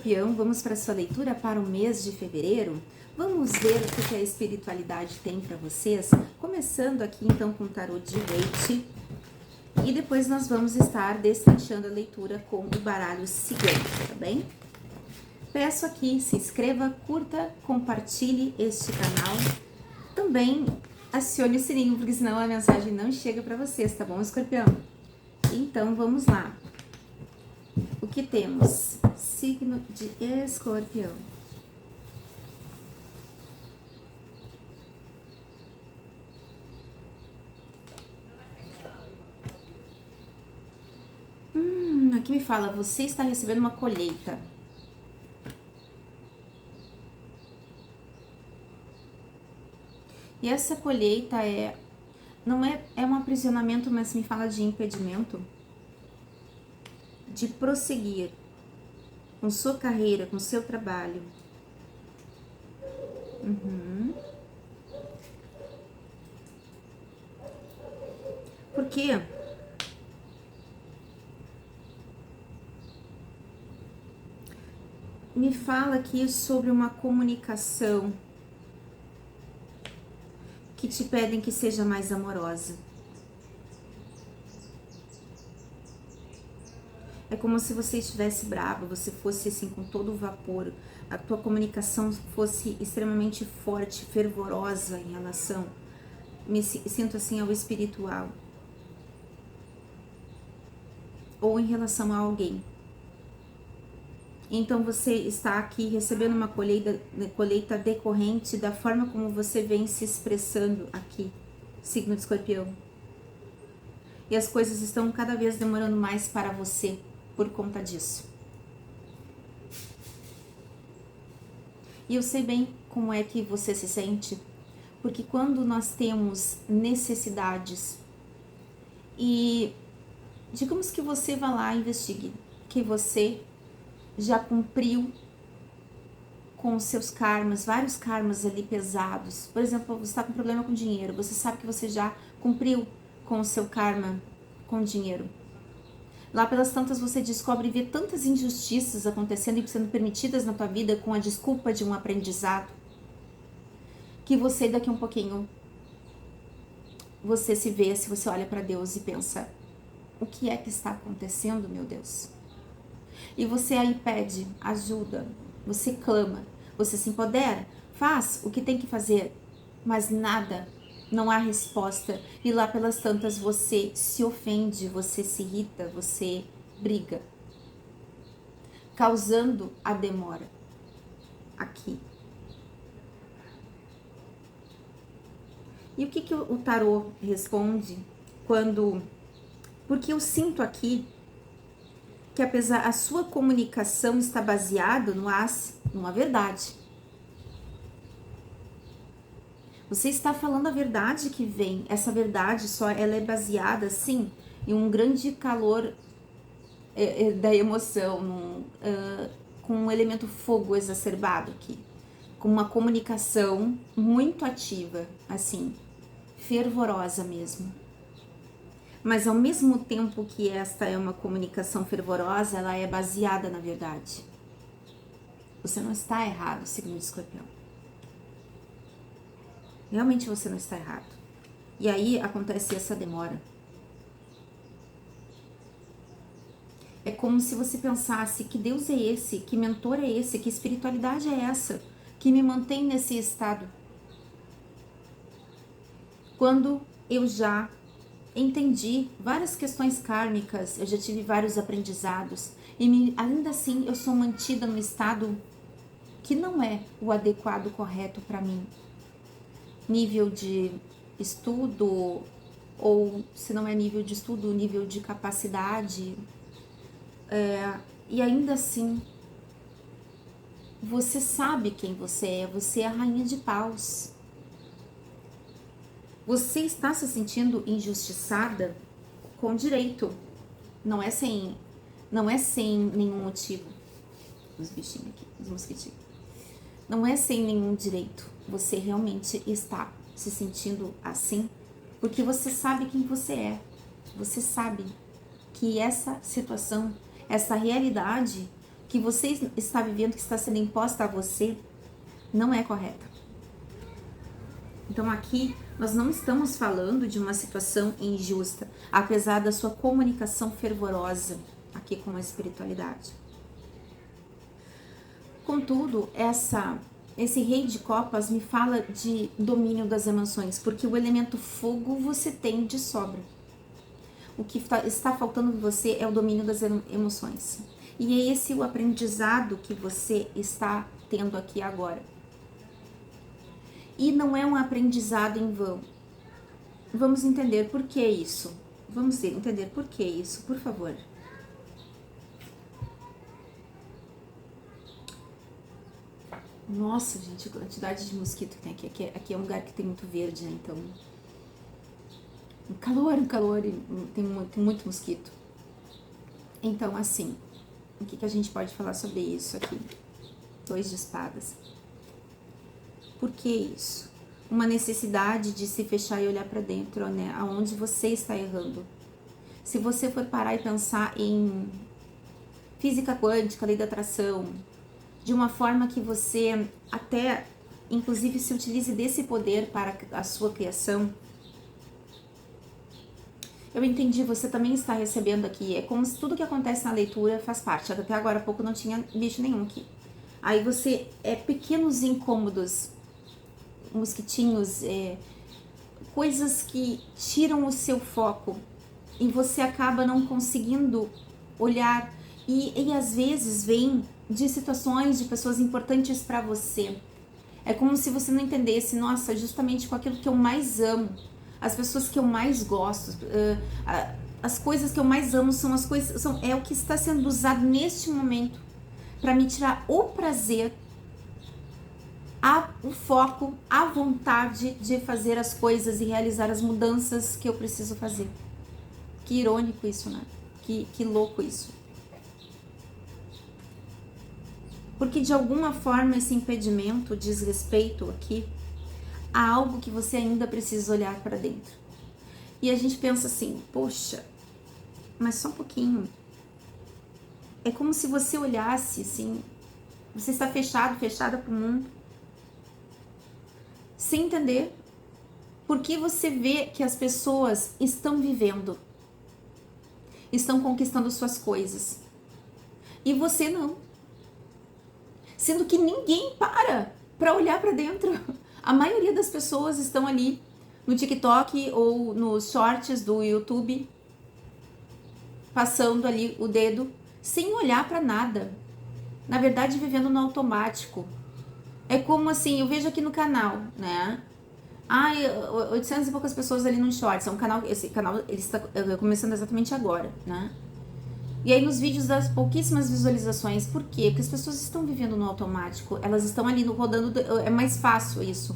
Escorpião, vamos para a sua leitura para o mês de fevereiro. Vamos ver o que a espiritualidade tem para vocês, começando aqui então com o tarô de leite. E depois nós vamos estar destrinchando a leitura com o baralho cigano, tá bem? Peço aqui, se inscreva, curta, compartilhe este canal. Também acione o sininho, porque senão a mensagem não chega para vocês, tá bom, Escorpião? Então vamos lá. O que temos? Signo de Escorpião. Aqui me fala, você está recebendo uma colheita. E essa colheita não é um aprisionamento, mas me fala de impedimento de prosseguir com sua carreira, com seu trabalho. Por quê? Me fala aqui sobre uma comunicação que te pedem que seja mais amorosa. É como se você estivesse brava, você fosse assim com todo o vapor, a tua comunicação fosse extremamente forte, fervorosa em relação, sinto assim, ao espiritual. Ou em relação a alguém. Então você está aqui recebendo uma colheita decorrente da forma como você vem se expressando aqui, signo de Escorpião. E as coisas estão cada vez demorando mais para você por conta disso. E eu sei bem como é que você se sente, porque quando nós temos necessidades e digamos que você vá lá e investigue que você já cumpriu com os seus karmas, vários karmas ali pesados. Por exemplo, você está com problema com dinheiro, você sabe que você já cumpriu com o seu karma com dinheiro. Lá pelas tantas você descobre e vê tantas injustiças acontecendo e sendo permitidas na tua vida com a desculpa de um aprendizado, que você daqui um pouquinho, você se vê, se você olha para Deus e pensa, o que é que está acontecendo, meu Deus? E você aí pede ajuda, você clama, você se empodera, faz o que tem que fazer, mas nada, não há resposta. E lá pelas tantas você se ofende, você se irrita, você briga, causando a demora aqui. E o que o tarô responde quando... Porque eu sinto aqui que apesar a sua comunicação está baseada numa verdade. Você está falando a verdade que vem. Essa verdade ela é baseada, sim, em um grande calor da emoção, com um elemento fogo exacerbado aqui. Com uma comunicação muito ativa, assim, fervorosa mesmo. Mas ao mesmo tempo que esta é uma comunicação fervorosa, ela é baseada na verdade. Você não está errado, signo de Escorpião. Realmente você não está errado. E aí acontece essa demora. É como se você pensasse, que Deus é esse? Que mentor é esse? Que espiritualidade é essa? Que me mantém nesse estado? Quando eu já entendi várias questões kármicas, eu já tive vários aprendizados e ainda assim eu sou mantida num estado que não é o adequado, correto para mim. Nível de estudo, ou se não é nível de estudo, nível de capacidade. E ainda assim, você sabe quem você é a rainha de paus. Você está se sentindo injustiçada com direito. Não é sem nenhum motivo. Os bichinhos aqui, os mosquitinhos. Não é sem nenhum direito. Você realmente está se sentindo assim porque você sabe quem você é. Você sabe que essa situação, essa realidade que você está vivendo, que está sendo imposta a você, não é correta. Então aqui nós não estamos falando de uma situação injusta, apesar da sua comunicação fervorosa aqui com a espiritualidade. Contudo, esse rei de copas me fala de domínio das emoções, porque o elemento fogo você tem de sobra. O que está faltando em você é o domínio das emoções. E é esse o aprendizado que você está tendo aqui agora. E não é um aprendizado em vão. Vamos entender por que isso. Vamos entender por que isso, por favor. Nossa, gente, a quantidade de mosquito que tem aqui. Aqui é um lugar que tem muito verde, né? Então... Um calor, tem muito mosquito. Então, assim, o que a gente pode falar sobre isso aqui? 2 de espadas. Por que isso? Uma necessidade de se fechar e olhar para dentro, né? Aonde você está errando. Se você for parar e pensar em física quântica, lei da atração, de uma forma que você até, inclusive, se utilize desse poder para a sua criação, eu entendi, você também está recebendo aqui, é como se tudo que acontece na leitura faz parte, até agora há pouco não tinha bicho nenhum aqui. Aí você, pequenos incômodos, mosquitinhos, coisas que tiram o seu foco e você acaba não conseguindo olhar e às vezes vem de situações de pessoas importantes para você. É como se você não entendesse, nossa, justamente com aquilo que eu mais amo, as pessoas que eu mais gosto, as coisas que eu mais amo são as coisas, é o que está sendo usado neste momento para me tirar o prazer, o foco, a vontade de fazer as coisas e realizar as mudanças que eu preciso fazer. Que irônico isso, né? Que louco isso. Porque de alguma forma esse impedimento diz respeito aqui a algo que você ainda precisa olhar para dentro. E a gente pensa assim, poxa, mas só um pouquinho. É como se você olhasse assim, você está fechada para o mundo, sem entender por que você vê que as pessoas estão vivendo, estão conquistando suas coisas, e você não. Sendo que ninguém para olhar para dentro. A maioria das pessoas estão ali no TikTok ou nos shorts do YouTube, passando ali o dedo, sem olhar para nada. Na verdade, vivendo no automático. É como assim, eu vejo aqui no canal, né? 800 e poucas pessoas ali no shorts. Esse canal ele está começando exatamente agora, né? E aí nos vídeos das pouquíssimas visualizações, por quê? Porque as pessoas estão vivendo no automático, elas estão ali rodando, é mais fácil isso,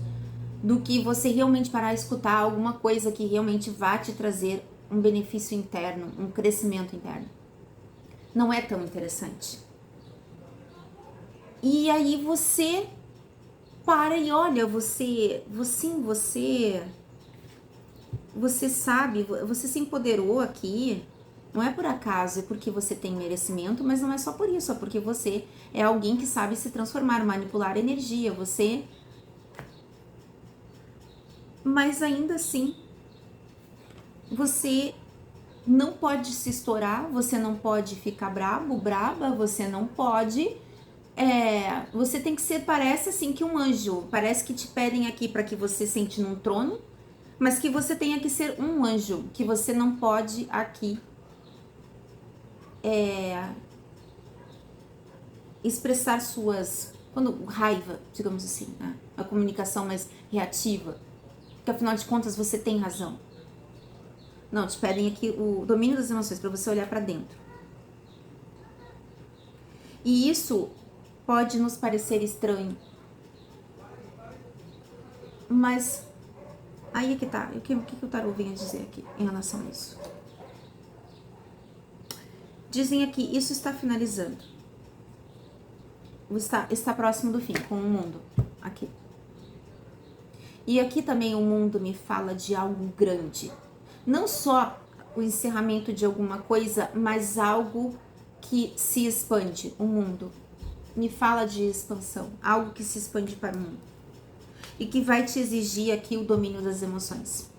do que você realmente parar a escutar alguma coisa que realmente vá te trazer um benefício interno, um crescimento interno. Não é tão interessante. E aí você para e olha, você sabe, você se empoderou aqui. Não é por acaso, é porque você tem merecimento, mas não é só por isso, é porque você é alguém que sabe se transformar, manipular energia, você... Mas ainda assim, você não pode se estourar, você não pode ficar braba, você não pode... você tem que ser, parece assim que um anjo, parece que te pedem aqui para que você sente num trono, mas que você tenha que ser um anjo, que você não pode aqui expressar suas, quando raiva, digamos assim, né? A comunicação mais reativa, porque afinal de contas você tem razão. Não, te pedem aqui o domínio das emoções para você olhar para dentro. E isso pode nos parecer estranho, mas aí é que tá. O que o tarô vem a dizer aqui em relação a isso? Dizem aqui, isso está finalizando. Está próximo do fim, com o mundo. Aqui. E aqui também o mundo me fala de algo grande. Não só o encerramento de alguma coisa, mas algo que se expande, o mundo. Me fala de expansão, algo que se expande para o mundo. E que vai te exigir aqui o domínio das emoções.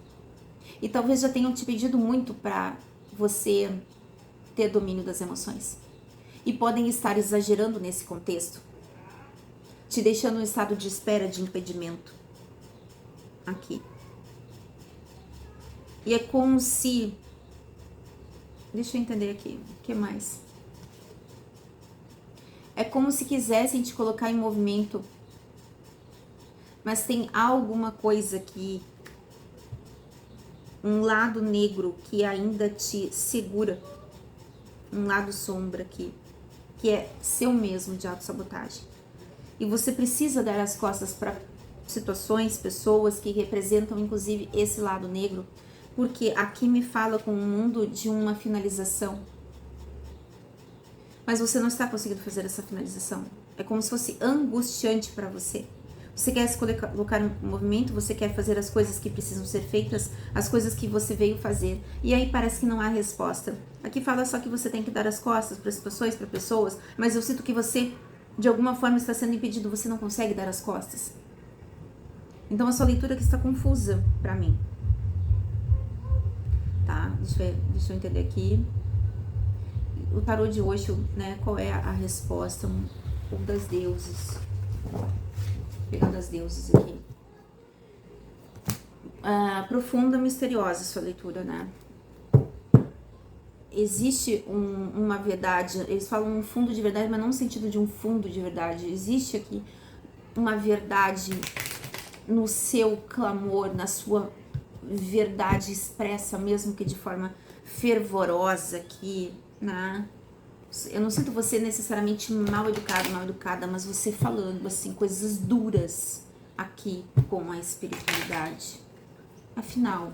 E talvez já tenham te pedido muito para você ter domínio das emoções. E podem estar exagerando nesse contexto, te deixando em estado de espera, de impedimento. Aqui. E é como se... Deixa eu entender aqui. O que mais? É como se quisessem te colocar em movimento, mas tem alguma coisa que... Um lado negro que ainda te segura. Um lado sombra aqui. Que é seu mesmo de autossabotagem. E você precisa dar as costas para situações, pessoas que representam inclusive esse lado negro, porque aqui me fala com um mundo de uma finalização. Mas você não está conseguindo fazer essa finalização. É como se fosse angustiante para você. Você quer se colocar em movimento, você quer fazer as coisas que precisam ser feitas, as coisas que você veio fazer. E aí parece que não há resposta. Aqui fala só que você tem que dar as costas para situações, para pessoas, mas eu sinto que você, de alguma forma, está sendo impedido, você não consegue dar as costas. Então a sua leitura aqui está confusa para mim. Tá? Deixa eu entender aqui. O tarô de Osho, né? Qual é a resposta? O das deuses. Pegando as deuses aqui. Profunda, misteriosa sua leitura, né? Existe uma verdade, eles falam um fundo de verdade, mas não no sentido de um fundo de verdade. Existe aqui uma verdade no seu clamor, na sua verdade expressa, mesmo que de forma fervorosa aqui, né? Eu não sinto você necessariamente mal educada, mas você falando assim, coisas duras aqui com a espiritualidade. Afinal,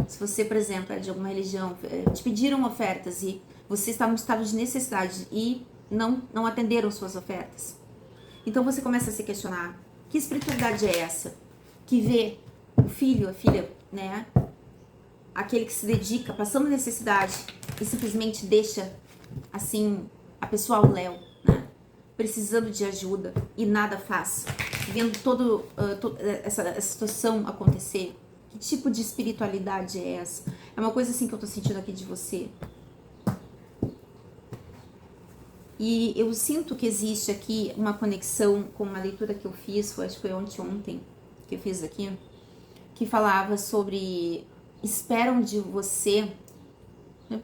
se você, por exemplo, é de alguma religião, te pediram ofertas e você está num estado de necessidade e não atenderam suas ofertas. Então você começa a se questionar, que espiritualidade é essa? Que vê o filho, a filha, né? Aquele que se dedica, passando necessidade e simplesmente deixa assim, a pessoa ao léu, né? Precisando de ajuda e nada faz, vendo toda essa situação acontecer. Que tipo de espiritualidade é essa? É uma coisa assim que eu tô sentindo aqui de você. E eu sinto que existe aqui uma conexão com uma leitura que eu fiz, acho que foi ontem que eu fiz aqui, que falava sobre esperam de você,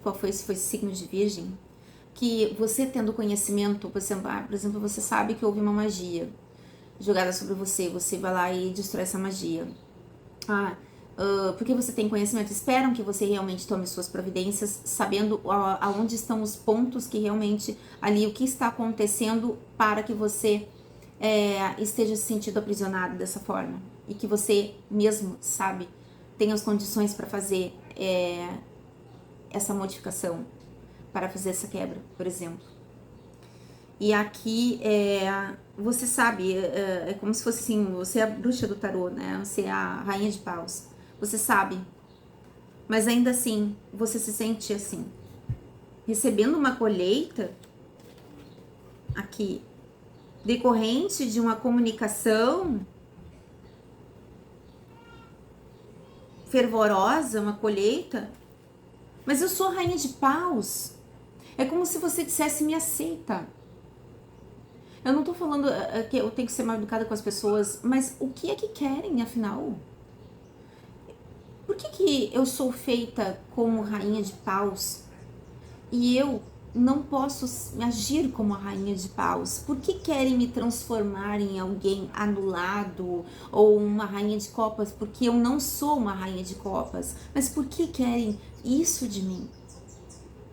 qual foi? Se foi signo de Virgem, que você tendo conhecimento, por exemplo, você sabe que houve uma magia jogada sobre você, você vai lá e destrói essa magia. Porque você tem conhecimento, esperam que você realmente tome suas providências, sabendo aonde estão os pontos que realmente ali, o que está acontecendo para que você esteja se sentindo aprisionado dessa forma. E que você mesmo, sabe, tenha as condições para fazer essa modificação, para fazer essa quebra, por exemplo. E aqui, você sabe, é como se fosse assim, você é a bruxa do tarô, né? Você é a rainha de paus. Você sabe, mas ainda assim, você se sente assim, recebendo uma colheita aqui, decorrente de uma comunicação fervorosa, uma colheita, mas eu sou a rainha de paus. É como se você dissesse, me aceita. Eu não tô falando que eu tenho que ser mal educada com as pessoas, mas o que é que querem, afinal? Por que eu sou feita como rainha de paus e eu não posso agir como a rainha de paus? Por que querem me transformar em alguém anulado ou uma rainha de copas? Porque eu não sou uma rainha de copas. Mas por que querem isso de mim?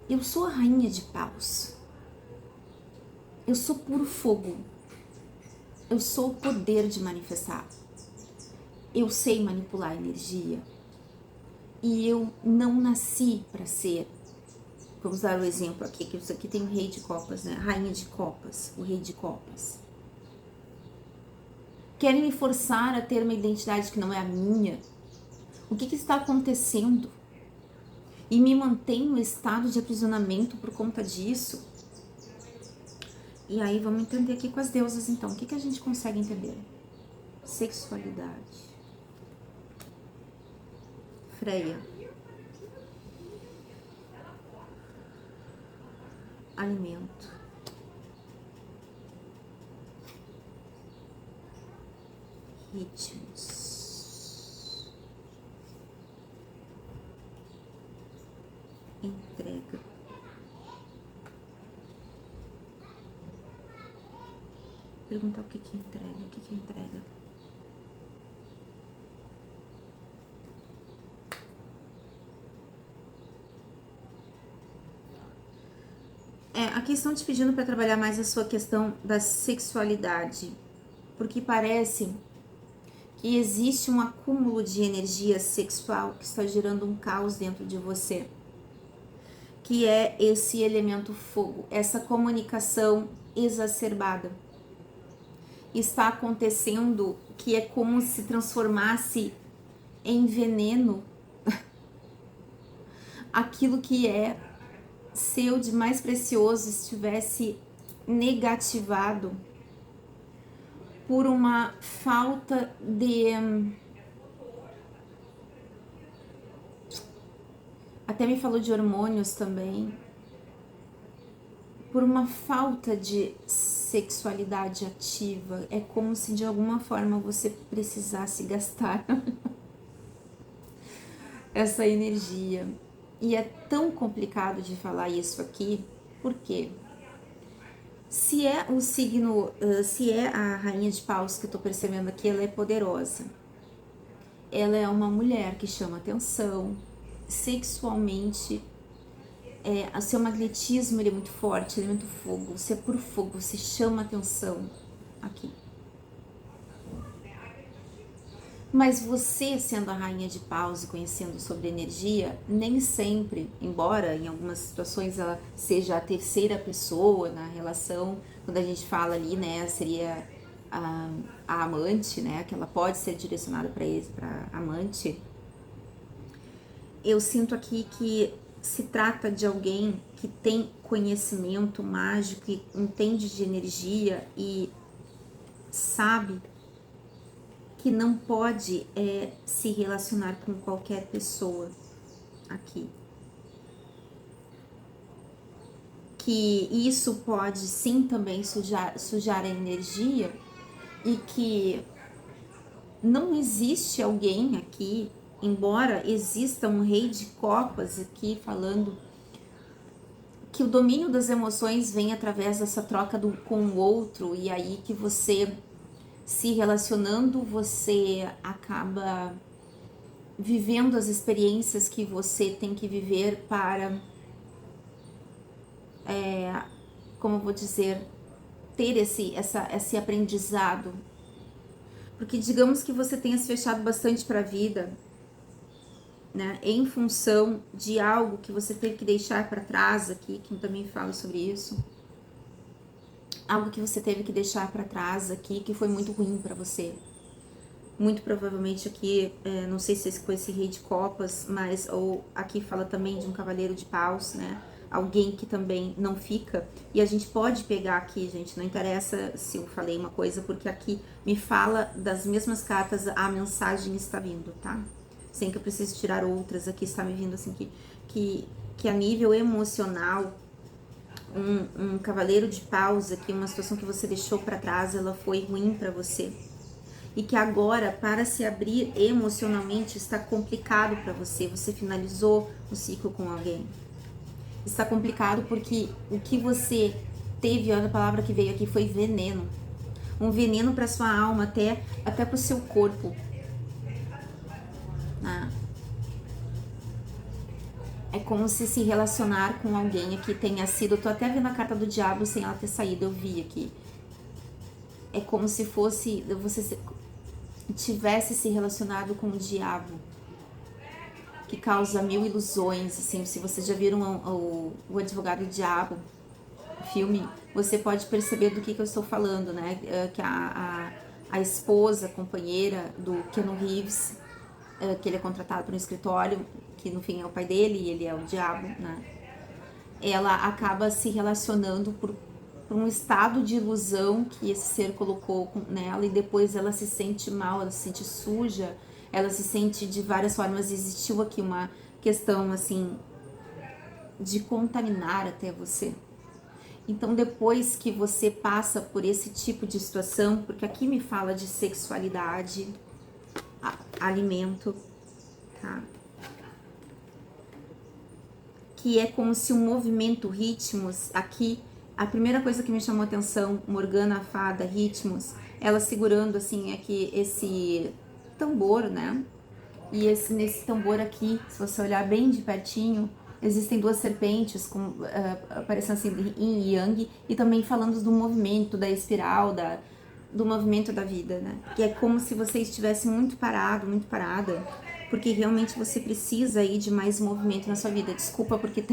Eu sou a rainha de paus. Eu sou puro fogo. Eu sou o poder de manifestar. Eu sei manipular a energia. E eu não nasci para ser. Vamos dar o exemplo aqui, que isso aqui tem o rei de copas, né? A rainha de copas, o rei de copas. Querem me forçar a ter uma identidade que não é a minha? O que está acontecendo? e me mantém no estado de aprisionamento por conta disso. E aí vamos entender aqui com as deusas então. O que a gente consegue entender? Sexualidade. Freia. Alimento. Ritmos. Entrega. Perguntar o que entrega, o que entrega. Aqui estão te pedindo para trabalhar mais a sua questão da sexualidade, porque parece que existe um acúmulo de energia sexual que está gerando um caos dentro de você, que é esse elemento fogo, essa comunicação exacerbada. Está acontecendo que é como se transformasse em veneno aquilo que é seu de mais precioso estivesse negativado por uma falta de... Até me falou de hormônios também. Por uma falta de sexualidade ativa. É como se de alguma forma você precisasse gastar essa energia. E é tão complicado de falar isso aqui, por quê? Se é o signo, se é a rainha de paus que eu tô percebendo aqui, ela é poderosa. Ela é uma mulher que chama atenção, sexualmente, o seu magnetismo ele é muito forte, ele é muito fogo, você é por fogo, você chama atenção aqui. Mas você, sendo a rainha de paus e conhecendo sobre energia, nem sempre, embora em algumas situações ela seja a terceira pessoa na relação, quando a gente fala ali, né, seria a amante, né, que ela pode ser direcionada para amante. Eu sinto aqui que se trata de alguém que tem conhecimento mágico, que entende de energia e sabe que não pode se relacionar com qualquer pessoa aqui. Que isso pode sim também sujar a energia e que não existe alguém aqui, embora exista um rei de copas aqui falando que o domínio das emoções vem através dessa troca com o outro e aí que você... se relacionando, você acaba vivendo as experiências que você tem que viver para, como eu vou dizer, ter esse aprendizado. Porque digamos que você tenha se fechado bastante para a vida, né, em função de algo que você teve que deixar para trás aqui, que eu também falo sobre isso. Algo que você teve que deixar para trás aqui, que foi muito ruim para você. Muito provavelmente aqui, não sei se foi esse rei de copas, mas ou aqui fala também de um cavaleiro de paus, né? Alguém que também não fica. E a gente pode pegar aqui, gente, não interessa se eu falei uma coisa, porque aqui me fala das mesmas cartas, a mensagem está vindo, tá? Sem que eu precise tirar outras, aqui está me vindo assim, que a nível emocional, um cavaleiro de paus aqui, uma situação que você deixou para trás, ela foi ruim para você. E que agora, para se abrir emocionalmente, está complicado para você. Você finalizou o ciclo com alguém. Está complicado porque o que você teve, olha a palavra que veio aqui, foi veneno. Um veneno para sua alma, até para o seu corpo. É como se relacionar com alguém aqui tenha sido... Eu tô até vendo a carta do diabo sem ela ter saído, eu vi aqui. É como se fosse... você tivesse se relacionado com o diabo, que causa mil ilusões, assim. Se vocês já viram o Advogado do Diabo, o filme, você pode perceber do que eu estou falando, né? Que a esposa, a companheira do Keanu Reeves, que ele é contratado para um escritório, que no fim é o pai dele e ele é o diabo, né? Ela acaba se relacionando por um estado de ilusão que esse ser colocou nela, e depois ela se sente mal, ela se sente suja, ela se sente de várias formas. Existiu aqui uma questão assim de contaminar até você. Então, depois que você passa por esse tipo de situação, porque aqui me fala de sexualidade, alimento, tá? Que é como se um movimento, ritmos, aqui, a primeira coisa que me chamou a atenção, Morgana, fada, ritmos, ela segurando assim aqui esse tambor, né? E nesse tambor aqui, se você olhar bem de pertinho, existem duas serpentes aparecendo assim, yin e yang, e também falando do movimento, da espiral, do movimento da vida, né? Que é como se você estivesse muito parado, muito parada, porque realmente você precisa aí de mais movimento na sua vida. Desculpa porque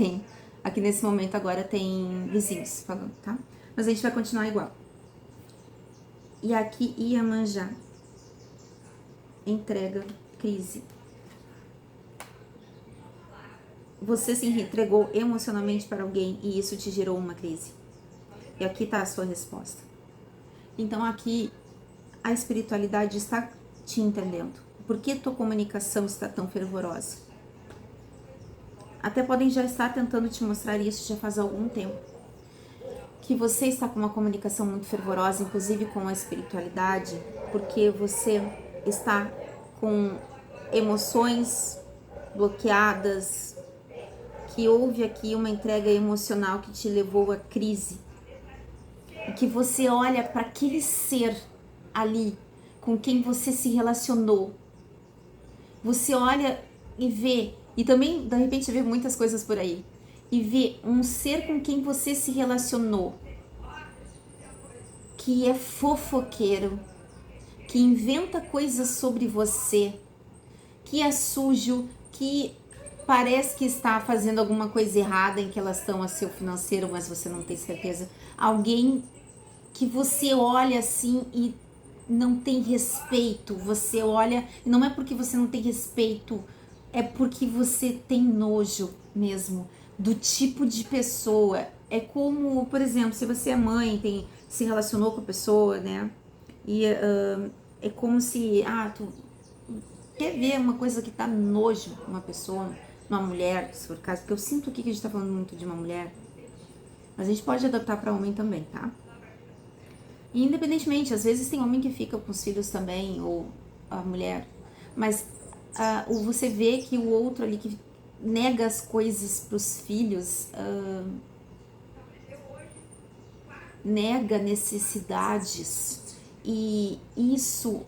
aqui nesse momento agora tem vizinhos falando, tá? Mas a gente vai continuar igual. E aqui Iemanjá, entrega, crise. Você se entregou emocionalmente para alguém e isso te gerou uma crise. E aqui está a sua resposta. Então aqui a espiritualidade está te entendendo. Por que tua comunicação está tão fervorosa? Até podem já estar tentando te mostrar isso já faz algum tempo. Que você está com uma comunicação muito fervorosa, inclusive com a espiritualidade, porque você está com emoções bloqueadas, que houve aqui uma entrega emocional que te levou à crise. E que você olha para aquele ser ali com quem você se relacionou. Você olha e vê, e também de repente vê muitas coisas por aí, e vê um ser com quem você se relacionou, que é fofoqueiro, que inventa coisas sobre você, que é sujo, que parece que está fazendo alguma coisa errada em relação a seu financeiro, mas você não tem certeza. Alguém que você olha assim e não tem respeito. Você olha, e não é porque você não tem respeito, é porque você tem nojo mesmo do tipo de pessoa. É como, por exemplo, se você é mãe, se relacionou com a pessoa, né? E é como se, tu quer ver uma coisa que tá nojo, uma pessoa, uma mulher, se for o caso, porque eu sinto aqui que a gente tá falando muito de uma mulher, mas a gente pode adaptar para homem também, tá? E independentemente, às vezes tem homem que fica com os filhos também, ou a mulher, mas você vê que o outro ali que nega as coisas pros filhos, nega necessidades, e isso,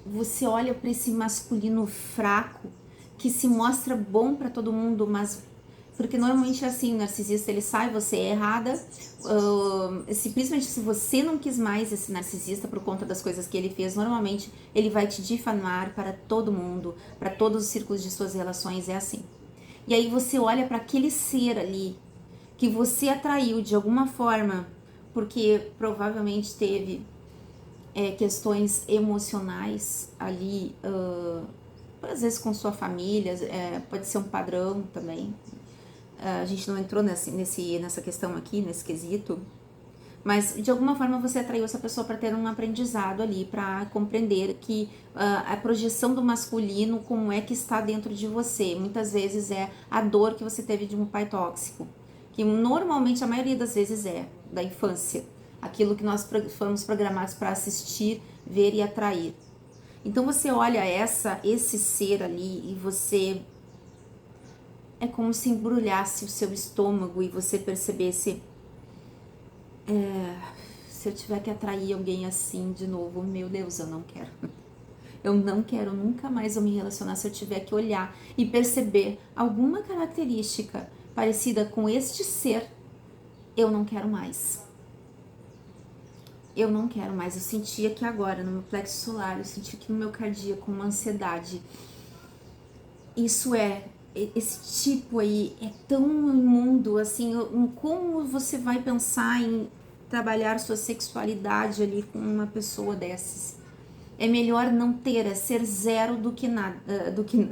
você olha para esse masculino fraco, que se mostra bom para todo mundo, mas porque normalmente é assim, o narcisista ele sai, você é errada, principalmente se você não quis mais esse narcisista por conta das coisas que ele fez, normalmente ele vai te difamar para todo mundo, para todos os círculos de suas relações, é assim. E aí você olha para aquele ser ali, que você atraiu de alguma forma, porque provavelmente teve questões emocionais ali, às vezes com sua família, pode ser um padrão também. A gente não entrou nessa questão aqui, nesse quesito, mas de alguma forma você atraiu essa pessoa para ter um aprendizado ali, para compreender que a projeção do masculino, como é que está dentro de você. Muitas vezes é a dor que você teve de um pai tóxico, que normalmente a maioria das vezes é da infância, aquilo que nós fomos programados para assistir, ver e atrair. Então você olha esse ser ali e você é como se embrulhasse o seu estômago e você percebesse, se eu tiver que atrair alguém assim de novo, meu Deus, eu não quero. Eu não quero, nunca mais eu me relacionar se eu tiver que olhar e perceber alguma característica parecida com este ser, eu não quero mais. Eu não quero mais. Eu senti aqui agora, no meu plexo solar, eu senti aqui no meu cardíaco uma ansiedade. Esse tipo aí é tão imundo, assim, como você vai pensar em trabalhar sua sexualidade ali com uma pessoa dessas? É melhor não ter, é ser zero do que nada,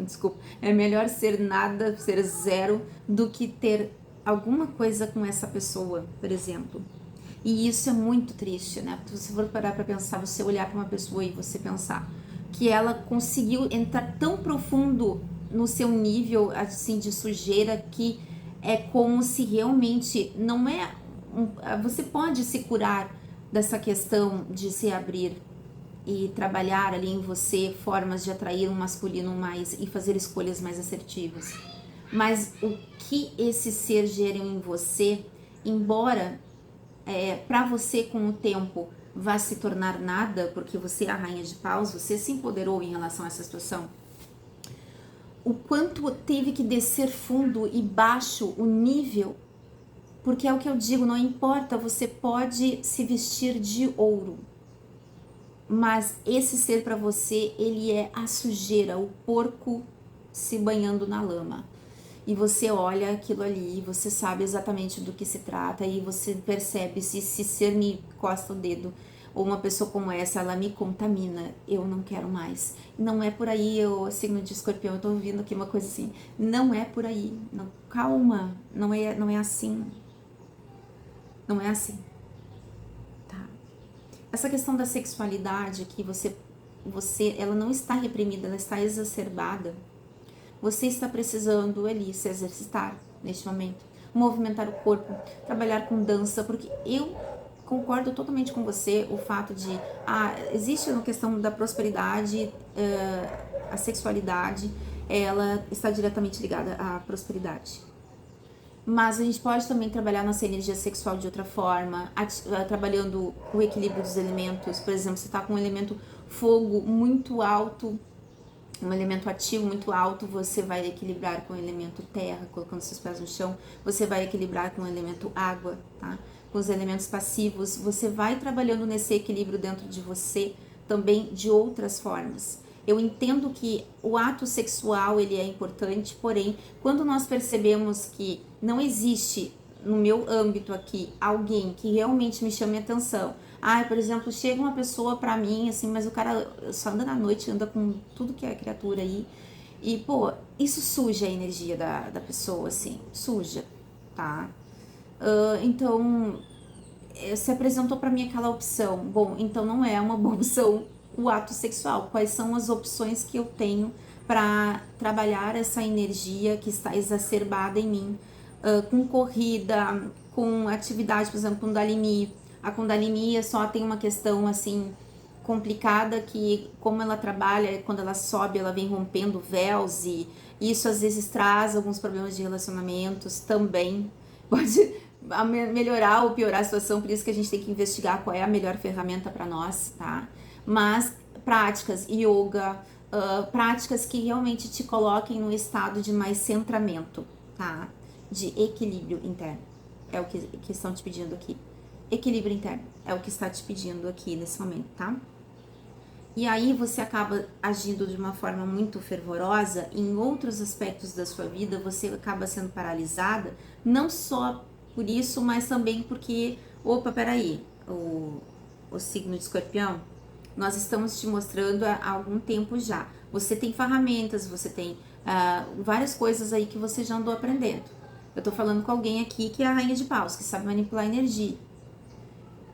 desculpa, é melhor ser nada, ser zero, do que ter alguma coisa com essa pessoa, por exemplo. E isso é muito triste, né? Se você for parar pra pensar, você olhar pra uma pessoa e você pensar que ela conseguiu entrar tão profundo no seu nível, assim, de sujeira, que é como se realmente não é... Você pode se curar dessa questão de se abrir e trabalhar ali em você formas de atrair um masculino mais e fazer escolhas mais assertivas. Mas o que esse ser gera em você, embora para você com o tempo vá se tornar nada, porque você é a rainha de paus, você se empoderou em relação a essa situação, o quanto teve que descer fundo e baixo o nível, porque é o que eu digo, não importa, você pode se vestir de ouro, mas esse ser para você, ele é a sujeira, o porco se banhando na lama. E você olha aquilo ali, você sabe exatamente do que se trata, e você percebe se ser me encosta o dedo, ou uma pessoa como essa, ela me contamina, eu não quero mais. Não é por aí, eu signo de escorpião, eu tô ouvindo aqui uma coisa assim, não é por aí, não, calma, não é assim, não é assim. Essa questão da sexualidade que ela não está reprimida, ela está exacerbada. Você está precisando ali se exercitar neste momento, movimentar o corpo, trabalhar com dança, porque eu concordo totalmente com você o fato de existe a questão da prosperidade, a sexualidade, ela está diretamente ligada à prosperidade. Mas a gente pode também trabalhar nossa energia sexual de outra forma, trabalhando o equilíbrio dos elementos. Por exemplo, você está com um elemento fogo muito alto, um elemento ativo muito alto, você vai equilibrar com o elemento terra, colocando seus pés no chão. Você vai equilibrar com o elemento água, tá? Com os elementos passivos. Você vai trabalhando nesse equilíbrio dentro de você também de outras formas. Eu entendo que o ato sexual ele é importante, porém, quando nós percebemos que não existe no meu âmbito aqui alguém que realmente me chame a atenção. Por exemplo, chega uma pessoa pra mim, assim, mas o cara só anda na noite, anda com tudo que é criatura aí. E, pô, isso suja a energia da pessoa, assim, suja, tá? Então, se apresentou pra mim aquela opção. Bom, então não é uma boa opção o ato sexual. Quais são as opções que eu tenho para trabalhar essa energia que está exacerbada em mim? Com corrida, com atividade, por exemplo, Kundalini. A Kundalini só tem uma questão assim complicada que, como ela trabalha, quando ela sobe, ela vem rompendo véus e isso às vezes traz alguns problemas de relacionamentos também. Pode melhorar ou piorar a situação, por isso que a gente tem que investigar qual é a melhor ferramenta para nós, tá? Mas práticas, yoga, práticas que realmente te coloquem no estado de mais centramento, tá? De equilíbrio interno. É o que estão te pedindo aqui. Equilíbrio interno é o que está te pedindo aqui nesse momento, tá? E aí você acaba agindo de uma forma muito fervorosa, em outros aspectos da sua vida você acaba sendo paralisada, não só por isso, mas também porque, peraí, o signo de escorpião, nós estamos te mostrando há algum tempo já. Você tem ferramentas, você tem várias coisas aí que você já andou aprendendo. Eu tô falando com alguém aqui que é a rainha de paus, que sabe manipular energia.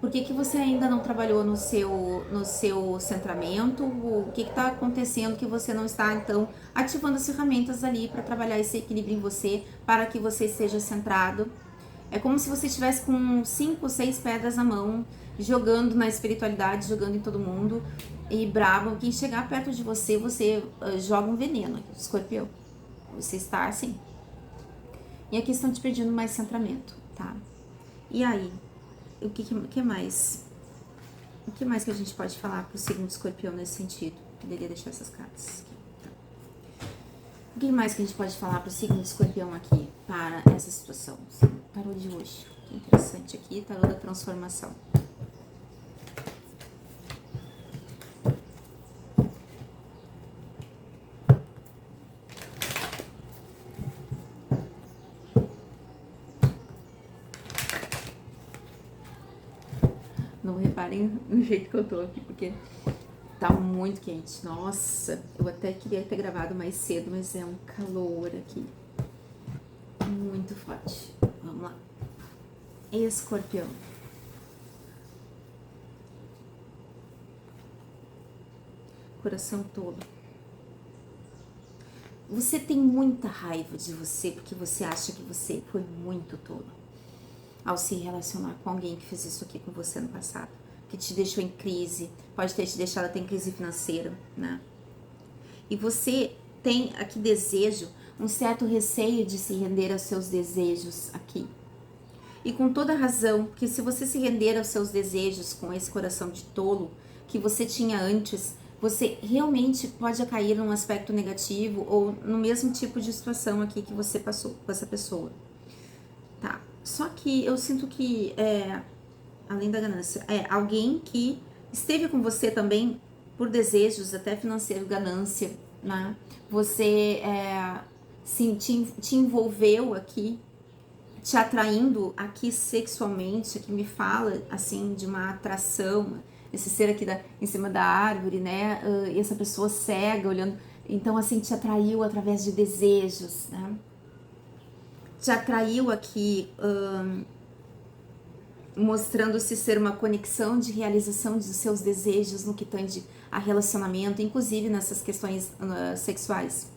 Por que você ainda não trabalhou no seu centramento? O que está acontecendo que você não está, então, ativando as ferramentas ali para trabalhar esse equilíbrio em você, para que você seja centrado? É como se você estivesse com 5, 6 pedras na mão, jogando na espiritualidade, jogando em todo mundo, e bravo. Quem chegar perto de você, você joga um veneno, escorpião. Você está assim. E aqui estão te pedindo mais centramento, tá? E aí? O que mais? O que mais que a gente pode falar pro signo de escorpião nesse sentido? Poderia deixar essas cartas aqui. Tá. O que mais que a gente pode falar pro signo de escorpião aqui para essa situação? Tarô de hoje. Que interessante aqui, tarô da transformação. Não reparem no jeito que eu tô aqui, porque tá muito quente. Nossa, eu até queria ter gravado mais cedo, mas é um calor aqui. Muito forte. Vamos lá. Escorpião. Coração tolo. Você tem muita raiva de você porque você acha que você foi muito tolo ao se relacionar com alguém que fez isso aqui com você no passado, que te deixou em crise, pode ter te deixado até em crise financeira, né? E você tem aqui desejo, um certo receio de se render aos seus desejos aqui. E com toda razão, que se você se render aos seus desejos com esse coração de tolo que você tinha antes, você realmente pode cair num aspecto negativo ou no mesmo tipo de situação aqui que você passou com essa pessoa. Tá? Só que eu sinto que, além da ganância, alguém que esteve com você também por desejos, até financeiro, ganância, né? Você te envolveu aqui, te atraindo aqui sexualmente, que me fala, assim, de uma atração, esse ser aqui em cima da árvore, né, e essa pessoa cega, olhando, então, assim, te atraiu através de desejos, né, te atraiu aqui, mostrando-se ser uma conexão de realização dos seus desejos no que tange a relacionamento, inclusive nessas questões sexuais.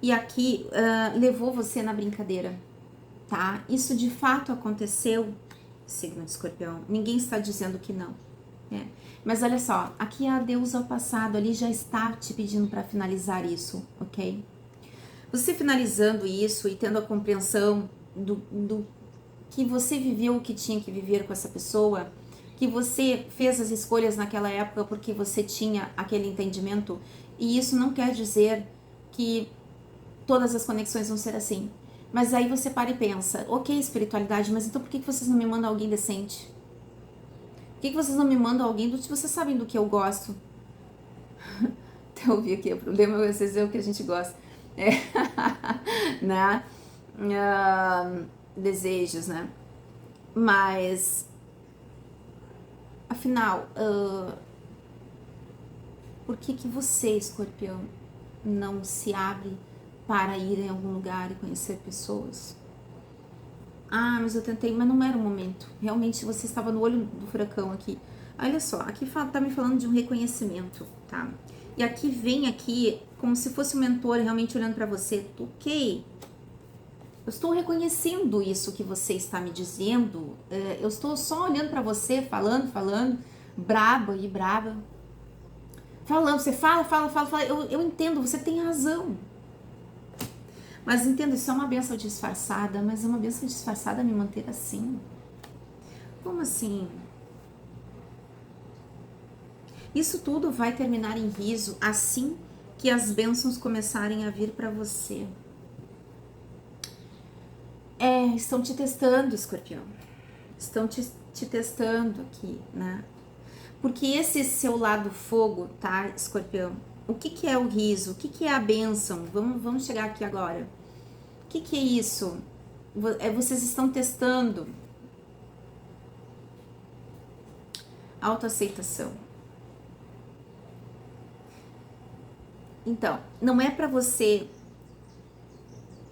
E aqui, levou você na brincadeira, tá? Isso de fato aconteceu, signo de Escorpião. Ninguém está dizendo que não, né? Mas olha só, aqui a deusa ao passado ali já está te pedindo para finalizar isso, ok? Você finalizando isso e tendo a compreensão do que você viveu o que tinha que viver com essa pessoa, que você fez as escolhas naquela época porque você tinha aquele entendimento, e isso não quer dizer que todas as conexões vão ser assim. Mas aí você para e pensa, ok, espiritualidade, mas então por que vocês não me mandam alguém decente? Por que vocês não me mandam alguém do que vocês sabem do que eu gosto? Até ouvi aqui, o problema é vocês ver o que a gente gosta. Né? Desejos, né? Mas, afinal, por que você, Escorpião, não se abre para ir em algum lugar e conhecer pessoas? Ah, mas eu tentei, mas não era o momento. Realmente você estava no olho do furacão aqui. Olha só, aqui tá me falando de um reconhecimento, tá? E aqui vem aqui como se fosse um mentor realmente olhando para você. Ok, eu estou reconhecendo isso que você está me dizendo. Eu estou só olhando para você, falando, braba e brava. Falando, você fala. Eu entendo, você tem razão. Mas entendo, isso é uma bênção disfarçada, mas é uma bênção disfarçada me manter assim. Como assim? Isso tudo vai terminar em riso assim que as bênçãos começarem a vir para você. Estão te testando, Escorpião. Estão te testando aqui, né? Porque esse seu lado fogo, tá, Escorpião? O que é o riso? O que é a bênção? Vamos chegar aqui agora. O que é isso? Vocês estão testando autoaceitação. Então, não é para você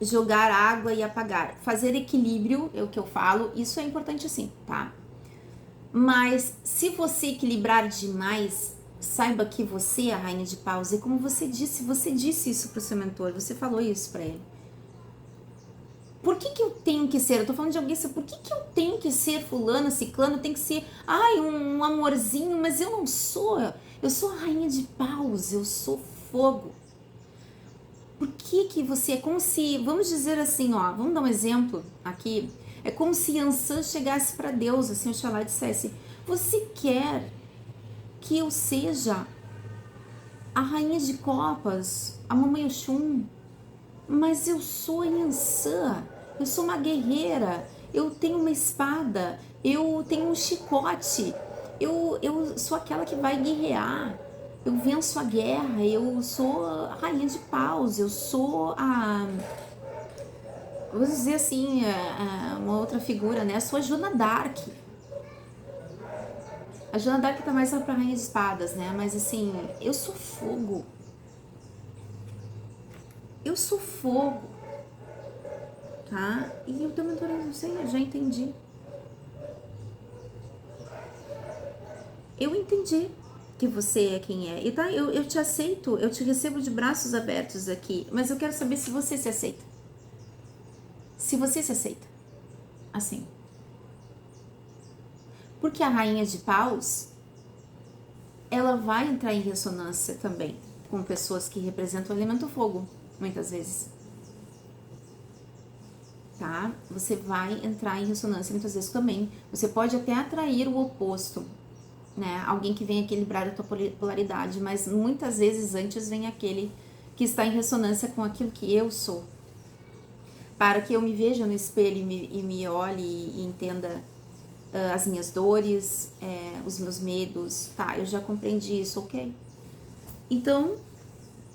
jogar água e apagar. Fazer equilíbrio, é o que eu falo, isso é importante assim, tá? Mas se você equilibrar demais, saiba que você é a rainha de paus. E como você disse isso pro seu mentor, você falou isso pra ele. Por que eu tenho que ser? Eu tô falando de alguém, por que eu tenho que ser fulano, ciclano, tem que ser, um amorzinho, mas eu não sou. Eu sou a rainha de paus, eu sou fogo. Por que você, é como se, vamos dizer assim, ó, vamos dar um exemplo aqui, é como se Yansan chegasse para Deus, assim, Oxalá dissesse, você quer que eu seja a rainha de copas, a mamãe Oxum, mas eu sou a Yansan, eu sou uma guerreira, eu tenho uma espada, eu tenho um chicote, eu sou aquela que vai guerrear, eu venço a guerra, eu sou a rainha de paus, eu sou vou dizer assim, uma outra figura, né? Eu sou a Joana d'Arc. A Joana Dark tá mais pra Rainha de Espadas, né? Mas assim, eu sou fogo. Eu sou fogo, tá? E eu também não sei, eu já entendi. Eu entendi que você é quem é. E tá, eu te aceito, eu te recebo de braços abertos aqui. Mas eu quero saber se você se aceita. Se você se aceita. Assim. Porque a Rainha de Paus, ela vai entrar em ressonância também com pessoas que representam o elemento fogo, muitas vezes. Tá? Você vai entrar em ressonância muitas vezes também. Você pode até atrair o oposto, né? Alguém que vem equilibrar a tua polaridade, mas muitas vezes antes vem aquele que está em ressonância com aquilo que eu sou. Para que eu me veja no espelho e me olhe e entenda as minhas dores, os meus medos, tá? Eu já compreendi isso, ok? Então,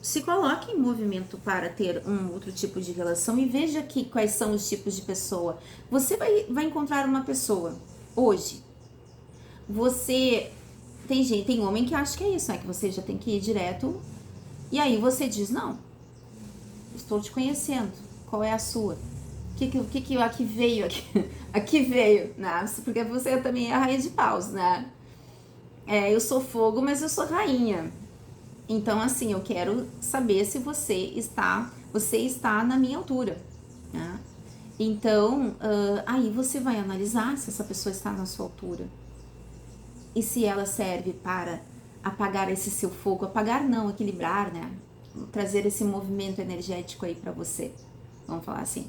se coloque em movimento para ter um outro tipo de relação e veja aqui quais são os tipos de pessoa. Você vai encontrar uma pessoa hoje. Você tem homem que acha que é isso, né? Que você já tem que ir direto. E aí você diz, não, estou te conhecendo. Qual é a sua? O que aqui veio aqui? Aqui veio, né? Porque você também é a rainha de paus, né? Eu sou fogo, mas eu sou rainha. Então, assim, eu quero saber se você está na minha altura, né? Então, aí você vai analisar se essa pessoa está na sua altura. E se ela serve para apagar esse seu fogo, apagar não, equilibrar, né? Trazer esse movimento energético aí para você. Vamos falar assim.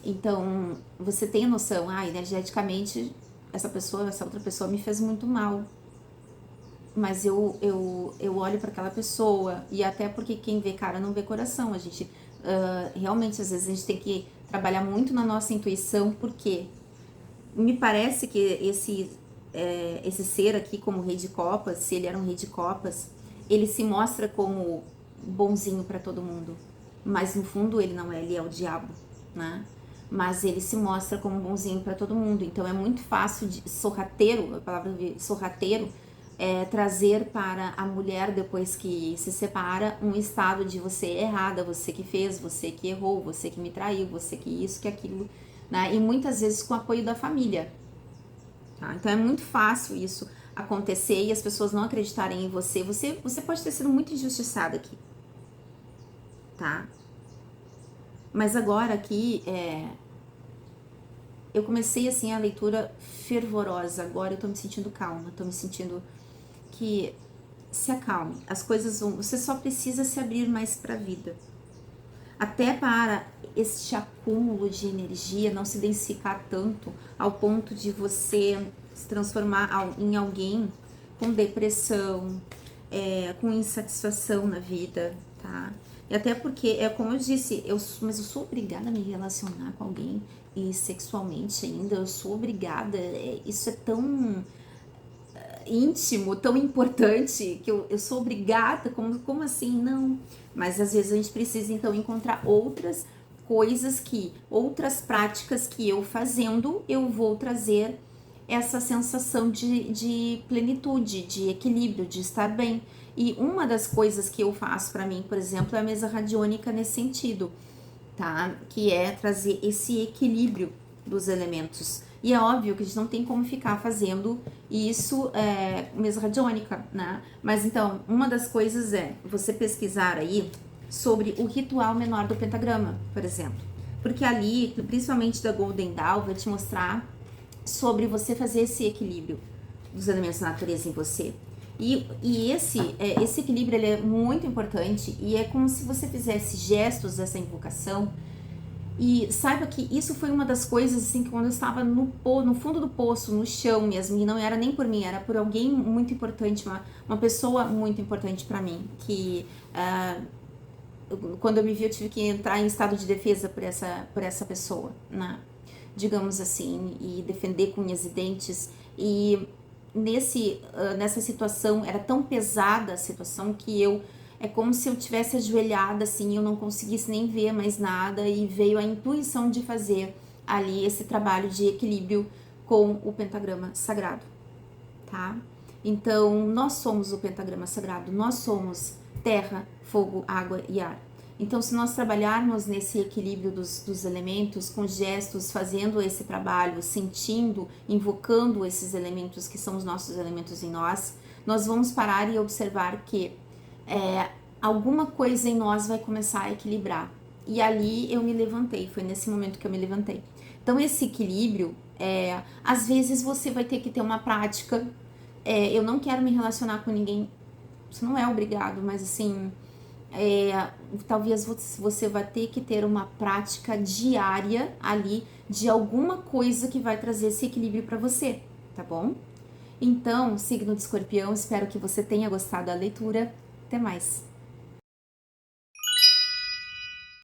Então, você tem a noção, energeticamente, essa outra pessoa me fez muito mal. Mas eu olho para aquela pessoa, e até porque quem vê cara não vê coração. A gente, realmente, às vezes, a gente tem que trabalhar muito na nossa intuição, porque me parece que esse ser aqui, como rei de copas, se ele era um rei de copas, ele se mostra como bonzinho para todo mundo. Mas no fundo ele não é, ele é o diabo, né? Mas ele se mostra como bonzinho para todo mundo. Então é muito fácil de sorrateiro, a palavra sorrateiro, trazer para a mulher, depois que se separa, um estado de você é errada, você que fez, você que errou, você que me traiu, você que isso, que aquilo, né? E muitas vezes com o apoio da família. Tá? Então é muito fácil isso acontecer e as pessoas não acreditarem em você. Você pode ter sido muito injustiçada aqui, tá? Mas agora aqui, eu comecei assim a leitura fervorosa. Agora eu tô me sentindo calma, tô me sentindo que se acalme. As coisas vão, você só precisa se abrir mais para a vida. Até para este acúmulo de energia não se densificar tanto ao ponto de você se transformar em alguém com depressão, com insatisfação na vida, tá? E até porque, como eu disse, mas eu sou obrigada a me relacionar com alguém e sexualmente ainda, eu sou obrigada, isso é tão íntimo, tão importante, que eu sou obrigada, como assim? Não. Mas às vezes a gente precisa então encontrar outras coisas outras práticas que eu fazendo, eu vou trazer essa sensação de plenitude, de equilíbrio, de estar bem. E uma das coisas que eu faço para mim, por exemplo, é a mesa radiônica nesse sentido, tá? Que é trazer esse equilíbrio dos elementos. E é óbvio que a gente não tem como ficar fazendo isso mesa radiônica, né? Mas então, uma das coisas é você pesquisar aí sobre o ritual menor do pentagrama, por exemplo. Porque ali, principalmente da Golden Dawn, vai te mostrar sobre você fazer esse equilíbrio dos elementos da natureza em você. E esse equilíbrio ele é muito importante e é como se você fizesse gestos dessa invocação. E saiba que isso foi uma das coisas, assim, que quando eu estava no fundo do poço, no chão mesmo, e não era nem por mim, era por alguém muito importante, uma pessoa muito importante para mim, que quando eu me vi eu tive que entrar em estado de defesa por essa pessoa, né? Digamos assim, e defender com unhas e dentes. E nessa situação, era tão pesada a situação que é como se eu tivesse ajoelhada assim, eu não conseguisse nem ver mais nada e veio a intuição de fazer ali esse trabalho de equilíbrio com o pentagrama sagrado, tá? Então, nós somos o pentagrama sagrado, nós somos terra, fogo, água e ar. Então, se nós trabalharmos nesse equilíbrio dos elementos, com gestos, fazendo esse trabalho, sentindo, invocando esses elementos que são os nossos elementos em nós, nós vamos parar e observar que alguma coisa em nós vai começar a equilibrar. E ali eu me levantei, foi nesse momento que eu me levantei. Então, esse equilíbrio, às vezes você vai ter que ter uma prática. Eu não quero me relacionar com ninguém, isso não é obrigado, mas assim, talvez você vai ter que ter uma prática diária ali de alguma coisa que vai trazer esse equilíbrio para você, tá bom? Então, signo de Escorpião, espero que você tenha gostado da leitura. Até mais!